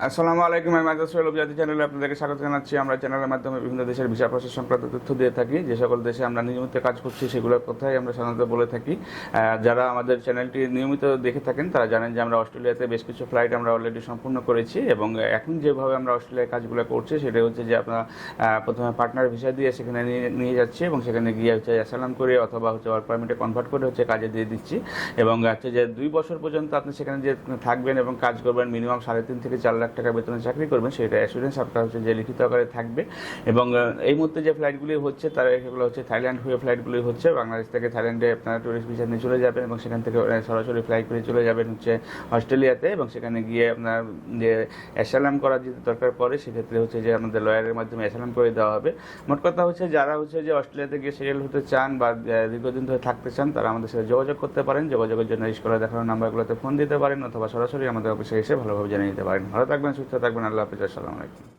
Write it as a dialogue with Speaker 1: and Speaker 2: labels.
Speaker 1: আসসালামু আলাইকুম। আমি মাজাজ সোহেল জাতি চ্যানেলে আপনাদেরকে স্বাগত জানাচ্ছি। আমরা চ্যানেলের মাধ্যমে বিভিন্ন দেশের ভিসা প্রসেস সংক্রান্ত তথ্য দিয়ে থাকি। যে সকল দেশে আমরা নিয়মিত কাজ করছি সেগুলোর কথাই আমরা সাধারণত বলে থাকি। যারা আমাদের চ্যানেলটি নিয়মিত দেখে থাকেন তারা জানেন যে আমরা অস্ট্রেলিয়াতে বেশ কিছু ফ্লাইট আমরা অলরেডি সম্পূর্ণ করেছি এবং এখন যেভাবে আমরা অস্ট্রেলিয়ায় কাজগুলো করছি সেটা হচ্ছে যে আপনার প্রথমে পার্টনার ভিসা দিয়ে সেখানে নিয়ে যাচ্ছি এবং সেখানে গিয়ে হচ্ছে অ্যাসাইলাম করে অথবা হচ্ছে ওয়ার্ক পারমিটে কনভার্ট করে হচ্ছে কাজে দিয়ে দিচ্ছি এবং হচ্ছে যে 2 বছর পর্যন্ত আপনি সেখানে যে থাকবেন এবং কাজ করবেন, মিনিমাম 3.5 থেকে 4 লাখ টাকা বেতনে চাকরি করবেন, সেটা অ্যাসুরেন্স আপনার হচ্ছে যে লিখিত আকারে থাকবে। এবং এই মুহূর্তে যে ফ্লাইটগুলি হচ্ছে তারা এগুলো হচ্ছে থাইল্যান্ড হয়ে ফ্লাইটগুলি হচ্ছে। বাংলাদেশ থেকে থাইল্যান্ডে আপনারা টুরিস্ট ভিসা নিয়ে চলে যাবেন এবং সেখান থেকে সরাসরি ফ্লাইট করে চলে যাবেন হচ্ছে অস্ট্রেলিয়াতে এবং সেখানে গিয়ে আপনার যে অ্যাসাইলাম করার যদি দরকার পড়ে সেক্ষেত্রে হচ্ছে যে আমাদের লয়ারের মাধ্যমে অ্যাসাইলাম করে দেওয়া হবে। মোট কথা হচ্ছে যারা হচ্ছে যে অস্ট্রেলিয়াতে গিয়ে সেটেল হতে চান বা দীর্ঘদিন ধরে থাকতে চান তারা আমাদের সাথে যোগাযোগ করতে পারেন। যোগাযোগের জন্য স্ক্রিনে দেখানো নাম্বারগুলোতে ফোন দিতে পারেন অথবা সরাসরি আমাদের অফিসে এসে ভালোভাবে জেনে নিতে পারেন। ভালো থাকবেন, সুস্থ থাকবেন। আল্লাহ হাফিজ। আসসালামু আলাইকুম।